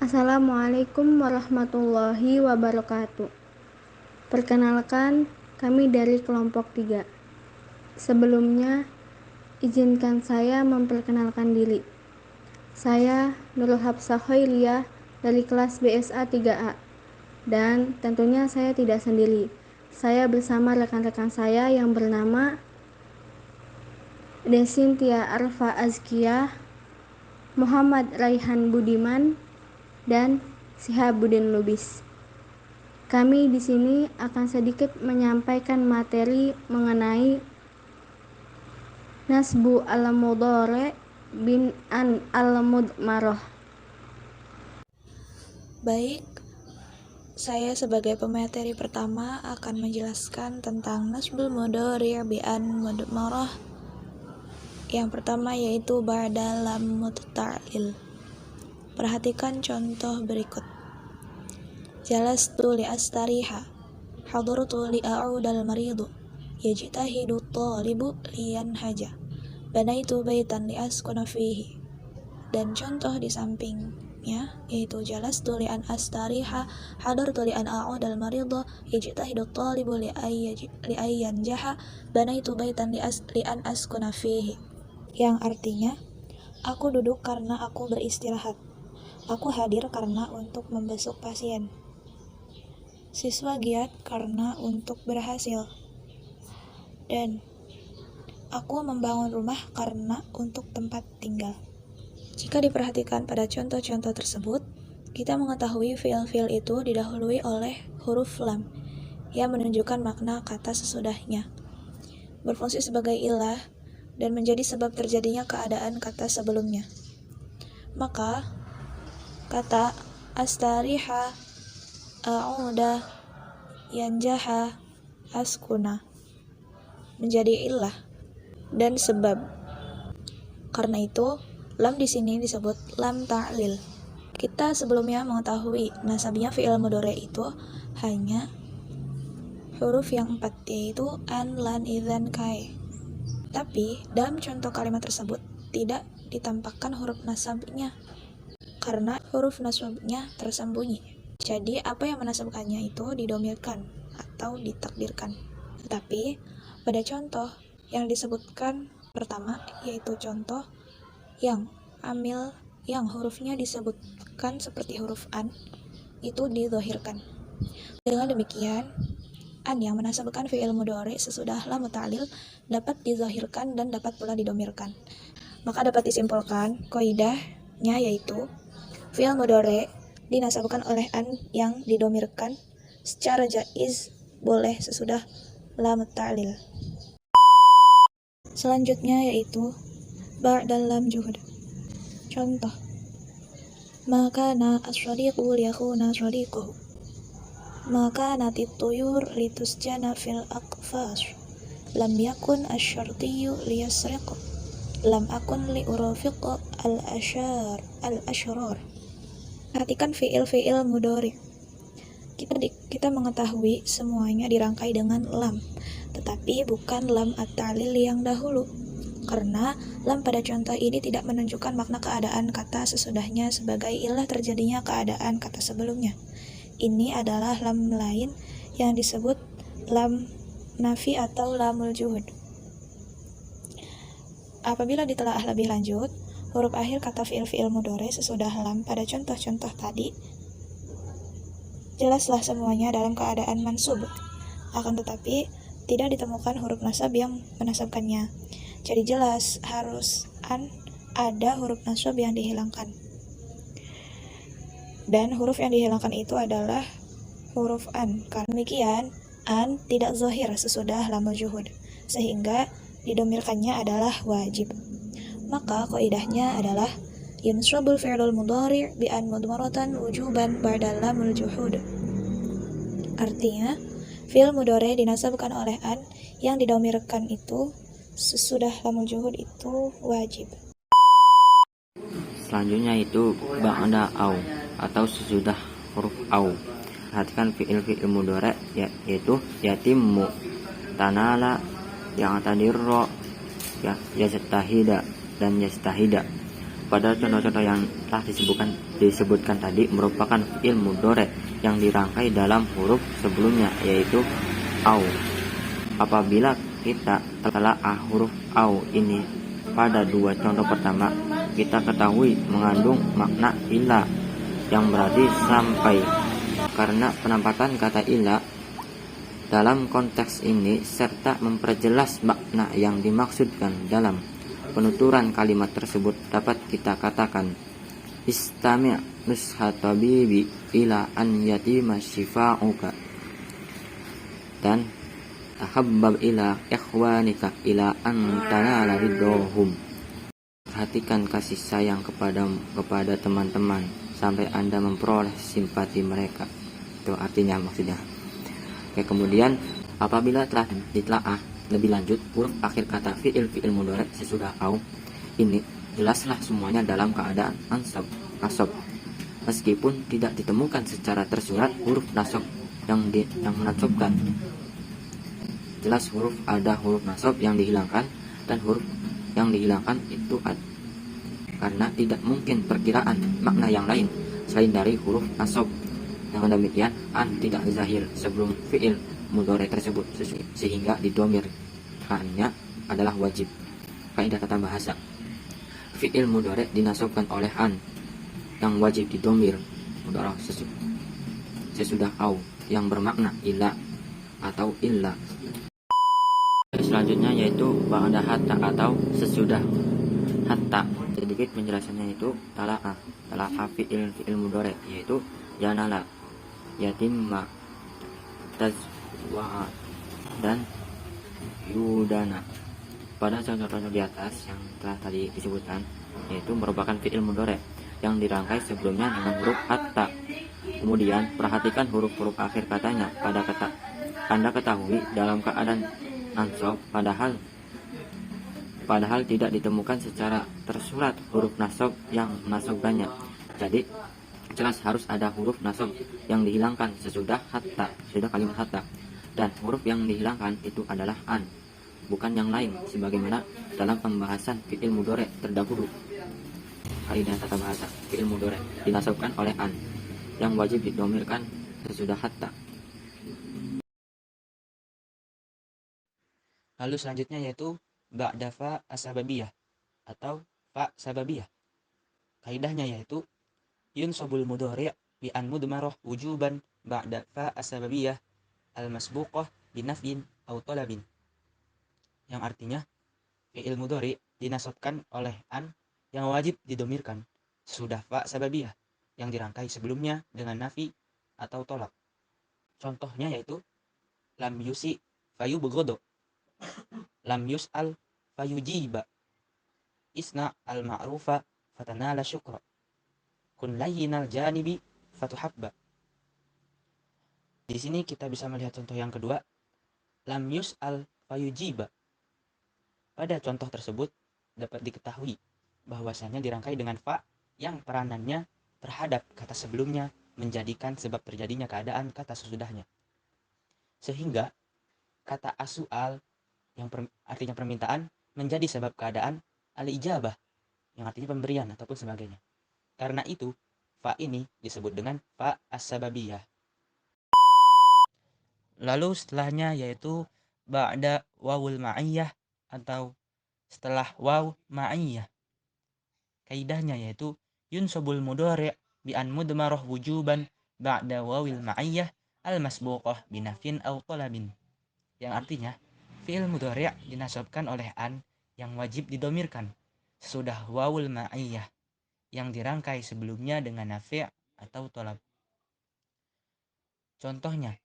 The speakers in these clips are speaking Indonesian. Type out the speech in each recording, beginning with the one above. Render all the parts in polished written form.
Assalamualaikum warahmatullahi wabarakatuh. Perkenalkan, kami dari kelompok 3. Sebelumnya, izinkan saya memperkenalkan diri. Saya Nurul Hafsah Khairiyah dari kelas BSA 3A. Dan tentunya saya tidak sendiri. Saya bersama rekan-rekan saya yang bernama Desintia Arfa Azkiyah, Muhammad Raihan Budiman, dan Sihabuddin Lubis. Kami di sini akan sedikit menyampaikan materi mengenai nasbu al-mudhari bin an al-mudmarah. Baik, saya sebagai pemateri pertama akan menjelaskan tentang nasbul mudhari' bi an mudmarah. Yang pertama yaitu ba'da lam mutata'lil. Perhatikan contoh berikut. Jalastu li astariha, hadartu li a'udal maridu, yajtahidu talibu liyanhaja, banaitu baitan li askuna fihi. Dan contoh di sampingnya yaitu jalastu li an astariha, hadartu li an a'udal maridu, yajtahidu talibu li ayyanjaha, banaitu baitan li an askuna fihi. Yang artinya, aku duduk karena aku beristirahat. Aku hadir karena untuk membesuk pasien. Siswa giat karena untuk berhasil. Dan aku membangun rumah karena untuk tempat tinggal. Jika diperhatikan pada contoh-contoh tersebut, kita mengetahui fiil-fiil itu didahului oleh huruf lam yang menunjukkan makna kata sesudahnya, berfungsi sebagai ilah dan menjadi sebab terjadinya keadaan kata sebelumnya. Maka kata astariha, a'uda, yanjaha, askuna menjadi ilah dan sebab. Karena itu, lam di sini disebut lam ta'lil. Kita sebelumnya mengetahui nasabnya fi'il mudhari' itu hanya huruf yang 4, yaitu an, lan, idzan, kai. Tapi dalam contoh kalimat tersebut tidak ditampakkan huruf nasabnya karena huruf nasabnya tersembunyi. Jadi apa yang menasabkannya itu didomirkan atau ditakdirkan. Tetapi pada contoh yang disebutkan pertama, yaitu contoh yang amil yang hurufnya disebutkan seperti huruf an, itu dizahirkan. Dengan demikian, an yang menasabkan fi'il mudhari sesudah lam ta'lil dapat dizahirkan dan dapat pula didomirkan. Maka dapat disimpulkan qaidahnya yaitu fi'il mudhari dinasabkan oleh an yang didomirkan secara jaiz boleh sesudah lam ta'lil. Selanjutnya yaitu ba'dal lam juhud. Contoh, maka na as-sadiqu liyakhuna sadiquhu, maka natit tuyur litusjana fil aqfas, lam yakun asy-syartiyyu liyasriqu, lam akun li urafiqa al-ashrar. Perhatikan fi'il mudhari. Kita mengetahui semuanya dirangkai dengan lam, tetapi bukan lam at-ta'lil yang dahulu. Karena lam pada contoh ini tidak menunjukkan makna keadaan kata sesudahnya sebagai ilah terjadinya keadaan kata sebelumnya. Ini adalah lam lain yang disebut lam nafi atau lamul juhud. Apabila ditelaah lebih lanjut, huruf akhir kata fi'il mudhari sesudah lam pada contoh-contoh tadi jelaslah semuanya dalam keadaan mansub. Akan tetapi tidak ditemukan huruf nasab yang menasabkannya. Jadi jelas harus an ada huruf nasab yang dihilangkan. Dan huruf yang dihilangkan itu adalah huruf an. Karena demikian, an tidak zahir sesudah lamul juhud, sehingga didomirkannya adalah wajib. Maka qaidahnya adalah yunsabul fi'lul mudhari' bi an mudmaratan wujuban ba'da lamul juhud. Artinya, fi'il mudhari' dinasabkan oleh an yang didomirkan itu sesudah lamul juhud itu wajib. Selanjutnya itu ba'da au atau sesudah huruf au. Perhatikan fi'il mudhari' yaitu yatimmu, tanala, yang tadirro, yajtahida dan yastahida. pada contoh-contoh yang telah disebutkan tadi merupakan fi'il mudhari yang dirangkai dalam huruf sebelumnya, yaitu au. Apabila kita telaah huruf au ini pada dua contoh pertama, kita ketahui mengandung makna ila, yang berarti sampai, karena penempatan kata ila dalam konteks ini serta memperjelas makna yang dimaksudkan dalam penuturan kalimat tersebut, dapat kita katakan istami' nushat tabibi ila an yatima shifa'uka, dan tahabbab ila ikhwanika ila an tanala ridhohum. Perhatikan kasih sayang kepada teman-teman sampai Anda memperoleh simpati mereka. Itu artinya maksudnya. Oke, kemudian apabila telah ditelaah lebih lanjut huruf akhir kata fi'il mudhari sesudah au ini jelaslah semuanya dalam keadaan nasab. Meskipun tidak ditemukan secara tersurat huruf nasab yang menasabkan. Jelas ada huruf nasab yang dihilangkan, dan huruf yang dihilangkan itu karena tidak mungkin perkiraan makna yang lain selain dari huruf nasab. Dengan demikian an tidak zahir sebelum fi'il mudhari tersebut, sehingga didomirkannya adalah wajib. Kaidah tata bahasa, fi'il mudhari dinasabkan oleh an yang wajib didomir mudhari sesudah au yang bermakna ila atau illa. Selanjutnya yaitu ba'da hatta atau sesudah hatta. Sedikit penjelasannya itu tala'a fi'il mudhari yaitu janala, yatimma, tazwa'a, dan yudana. Pada contoh-contoh di atas yang telah tadi disebutkan, yaitu merupakan fi'il mudhari yang dirangkai sebelumnya dengan huruf hatta. Kemudian perhatikan huruf-huruf akhir katanya. Pada kata Anda ketahui dalam keadaan ansab, padahal tidak ditemukan secara tersurat huruf nasab yang menasabkannya. Jadi jelas harus ada huruf nasab yang dihilangkan sesudah kalimat hatta, dan huruf yang dihilangkan itu adalah an, bukan yang lain, sebagaimana dalam pembahasan fi'il mudhari terdahulu. Kaidah tata bahasa, fi'il mudhari dinasabkan oleh an yang wajib didomirkan sesudah hatta. Lalu selanjutnya yaitu ba'da fa asbabiyah atau fa sababiyah. Kaidahnya yaitu yunsabul mudhari' bi an mudmarah wujuban ba'da fa asbabiyah al-masbuqah binafyin aw talabin. Yang artinya fi'il mudhari' dinasabkan oleh an yang wajib didomirkan sesudah fa sababiyah yang dirangkai sebelumnya dengan nafi atau tolak. Contohnya yaitu lam yusi fayubghadu, lam yus'al fayujiba, isna al-ma'rufa fatanala syukra, kun layyinal janibi fatuhabba. Di sini kita bisa melihat contoh yang kedua, lam yus'al fayujiba. Pada contoh tersebut dapat diketahui bahwasanya dirangkai dengan fa yang peranannya terhadap kata sebelumnya menjadikan sebab terjadinya keadaan kata sesudahnya. Sehingga kata as-su'al yang artinya permintaan menjadi sebab keadaan al-ijabah yang artinya pemberian ataupun sebagainya. Karena itu fa ini disebut dengan fa as-sababiyah. Lalu setelahnya yaitu ba'da wawul ma'iyah atau setelah waw ma'iyah. Kaidahnya yaitu yunsabul mudhari' bi an mudmarah wujuban ba'da wawil ma'iyah al-masbuqah binafin aw talabin. Yang artinya fi'il mudhari' dinasabkan oleh an yang wajib didomirkan sesudah wawul ma'iyah yang dirangkai sebelumnya dengan nafi' atau talab. Contohnya,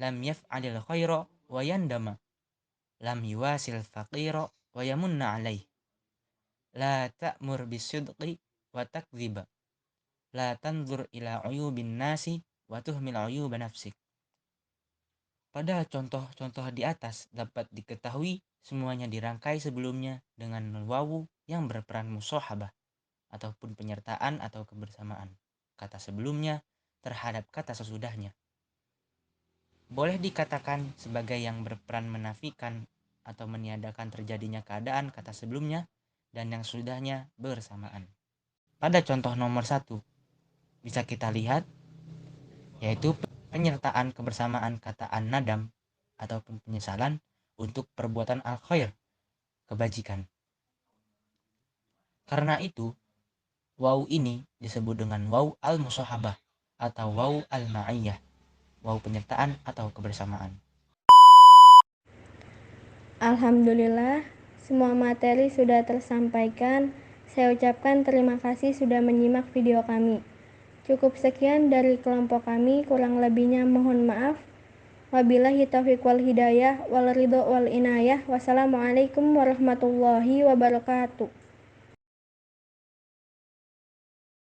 lam yaf'alil khaira wa yandama, lam yuwasil faqira wa yamunna alaih, la ta'mur bisidqi wa takdziba, la tanzur ila uyubin nasi wa tuhmil uyuba nafsik. Pada contoh-contoh di atas dapat diketahui semuanya dirangkai sebelumnya dengan wawu yang berperan musyahabah ataupun penyertaan atau kebersamaan kata sebelumnya terhadap kata sesudahnya. Boleh dikatakan sebagai yang berperan menafikan atau meniadakan terjadinya keadaan kata sebelumnya dan yang sesudahnya bersamaan. Pada contoh nomor 1 bisa kita lihat yaitu penyertaan kebersamaan kata an-nadam ataupun penyesalan untuk perbuatan al-khair, kebajikan. Karena itu, waw ini disebut dengan waw al-musahabah atau waw al-ma'iyah, waw penyertaan atau kebersamaan. Alhamdulillah, semua materi sudah tersampaikan. Saya ucapkan terima kasih sudah menyimak video kami. Cukup sekian dari kelompok kami, kurang lebihnya mohon maaf. Wabillahi taufiq wal hidayah wal ridho wal inayah. Wassalamualaikum warahmatullahi wabarakatuh.